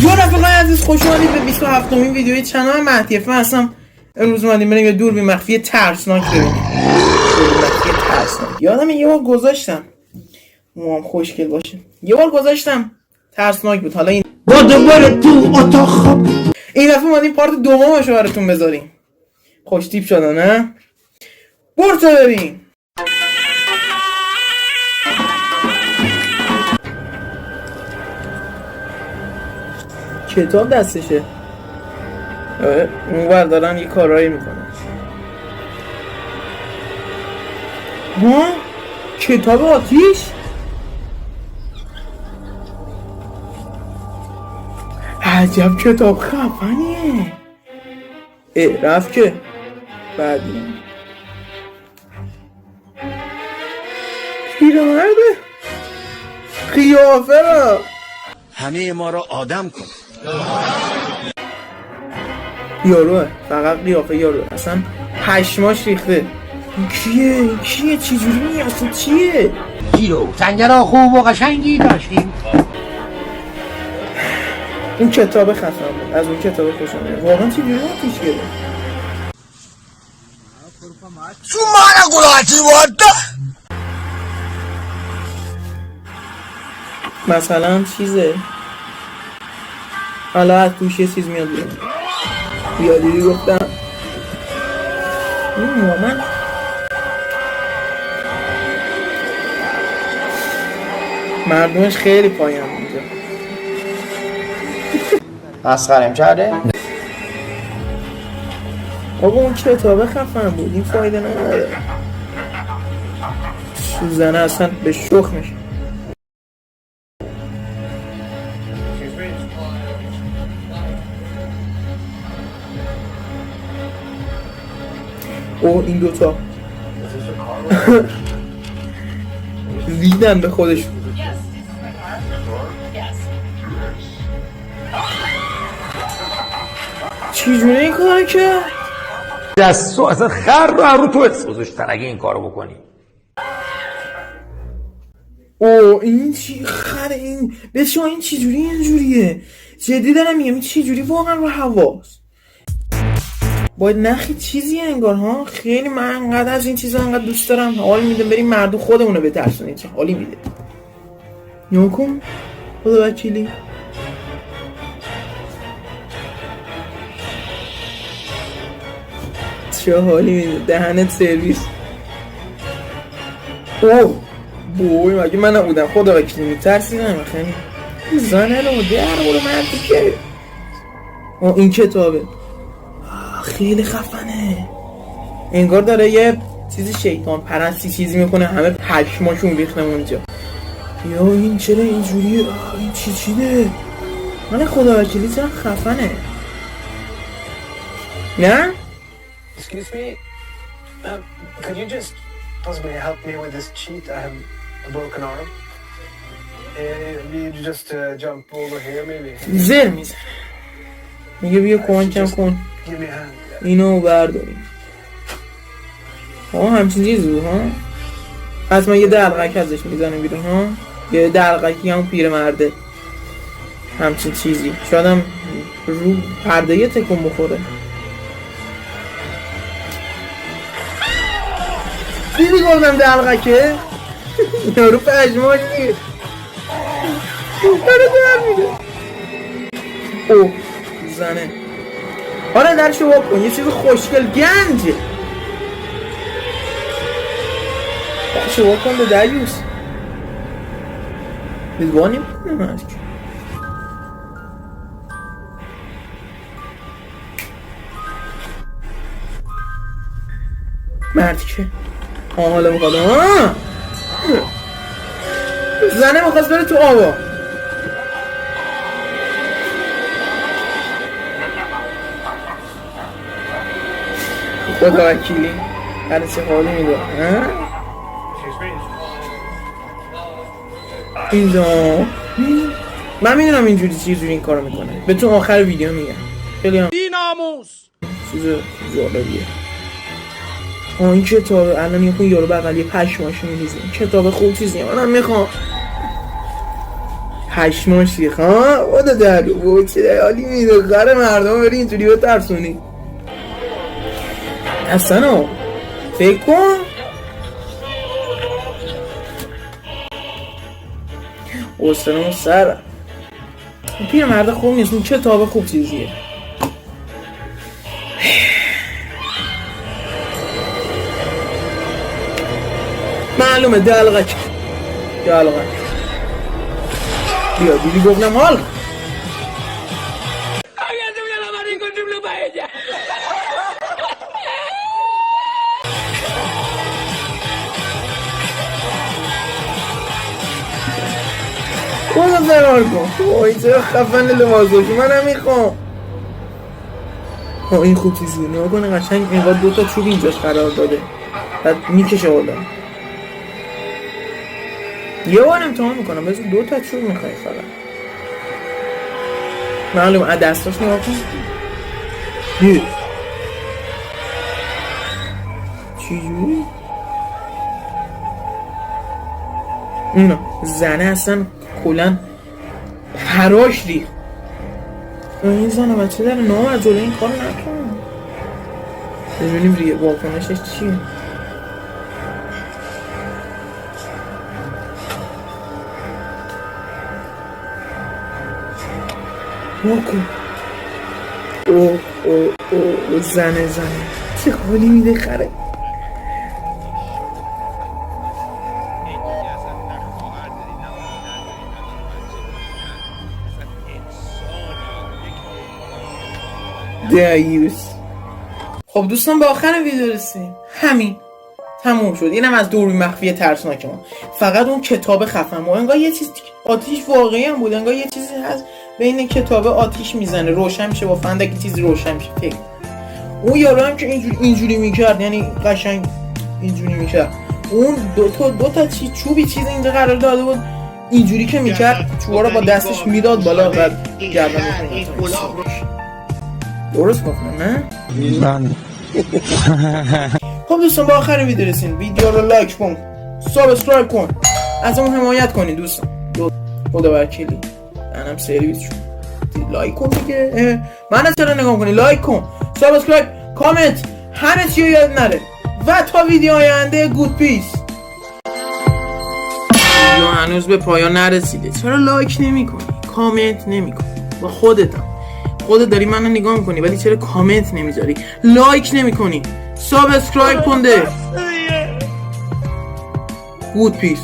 یه رفقای عزیز خوش اومدید به 27مین ویدیوی کانال مهدی اف. من هستم. امروز اومدیم بریم یه دوربین مخفی ترسناک ببینیم. دوربین مخفی ترسناک یادم یه بار گذاشتم، موام خوشگل باشه، یه بار گذاشتم ترسناک بود. حالا این با دوباره تو اتاق خواب این دفعه اومدیم پارت دومش رو براتون بذاریم. خوش تیپ شده نه؟ برو تا ببین. کتاب دستشه. اونور دارن یه کارایی میکنن. ها؟ کتاب آتیش؟ عجب کتاب خفنیه. رفت که بعدی پیرمرده قیافه را همه ما را آدم کن. یاروه، فقط قیافه یارو، اصلا پشماش ریخته. کیه چجوری میاسه چیه؟ گیرو تنگرها خوب و قشنگی داشتیم. این کتاب خفن بود، از اون کتاب خوشم میاد. واقعا چجوری آتیش گرفت؟ سومانا گلاتی وارد مثلا چیزه، حالا از توش یه چیز میاد بیرون. یادیدی گفتم این مومن مردمش خیلی پایین اینجا. مسخرم کرده؟ آقا اون کتابه خفن بود، این فایده نداره. سوزنه اصلا به شخ میشه. او این دوتا ریدن به خودشون. چی جونه این کار کرد؟ دستو اصلا خر رو تو گذاشتن اگه این کارو بکنی. او این چی خره این بسیار، این چی جوری اینجوریه؟ جدی دارم میگم این چی جوری واقعا رو حواس باید نخی چیزی انگار ها. خیلی من انقدر از این چیزا انقدر دوست دارم، حال میده بریم مردم خودمونو بترسونیم. چه حالی میده. نکن خدا وکیلی. چه حالی میده، دهنت سرویس. اوه بوی مگه من نبودم خدا وکیلی میترسیدم. خیلی زنه رو در برو مردی که این کتابه خیلی خفنه. انگار داره یه چیزی شیطان پرستی چیزی میکنه، همه پشماشون ریخته اونجا. یا این چرا اینجوریه؟ این چیده؟ من خدا وکیلی چرا خفنه؟ نه؟ Excuse me, could you just possibly help me with this cheat? I have a broken arm. You just jump over here maybe? زر میزنه میگه بیا کمکم کن Give me a hand. اینو برداریم. همچین چیزی بود ها. حتما یه دلقک ازش میزنه بیرون ها. یه دلقکی همون پیرمرده، همچین چیزی. شاید هم رو پرده یه تکون بخوره. دیدی گفتم دلقکه؟ یارو پشماش میگه داره در میده. اوه زنه. آره درشو واق کن، یه چیز خوشگل گنجه. درشو واق کن به دریوس. بیدوانیم نمید که مردی که حالا میخواد زنه میخواست بره تو آوا. خدا وکیلی هر چه حالی میده. اینجا من میدونم اینجوری چیزوری این کارو میکنه، به تو آخر ویدیو میگم. خیلی هم بیناموس چیز جالبیه. این کتاب الان یه خون یارو بغل یه پشماشو میریزه. کتاب خوب چیزیه، منم میخوام. پشماش ریخ ها خدا در و چه حالی میده غره مردم بری اینجوری بترسونی اصلا فکر کن استرامو سر پیر مرد خوب نیست اون کتاب خوب چیزیه معلومه دلغک بیا دیدی گفتم حال خدا فرار کن وای چرا خفن لباساشو منم میخوام این خوب چیزیه نگاه کنه قشنگ اینقدر دوتا چوب اینجاش قرار داده بعد میکشه بالا یه بار امتحان میکنم بذار دوتا چوب میخوای فقط معلوم دستاش نگاه کن چجوری؟ اینو زنه اصلا کلن پراش ریخت این زنه بچه داره نام از جلوی این کار نکن ببینیم ریه واکنشش چیه واکن اوه زنه چه حالی میده خره دیوس خب دوستان به آخر ویدیو رسیدیم همین تموم شد اینم از دوربین مخفی ترسناک ما فقط اون کتاب خفن ما انگار یه چیز آتیش واقعی هم بود انگار یه چیزی هست بین کتاب آتیش میزنه روشن میشه با فندکی چیزی روشن میشه فکر اون یارو هم که اینجوری میکرد یعنی قشنگ اینجوری میکرد اون دو تا چوبی چیز اینجا قرار داده بود اینجوری که میکرد چوبا رو با دستش میداد بالا بعد گردن میکنه درست گفتم نه؟ بله خب دوستان با آخر ویدیو رسید ویدیو رو لایک کن سابسکرایب کن از اون حمایت کنید دوستان خدا وکیلی منم سرویس شد لایک کن دیگه من چرا نگاه کنی لایک کن سابسکرایب کامنت همه چی رو یاد نره و تا ویدیو آینده گود پیس ویدیو هنوز به پایان نرسیده چرا لایک نمی کنی کامنت نمی کنی با خودت داری منو نگاه میکنی ولی چرا کامنت نمیذاری لایک نمیکنی سابسکرایب کنده گود پیس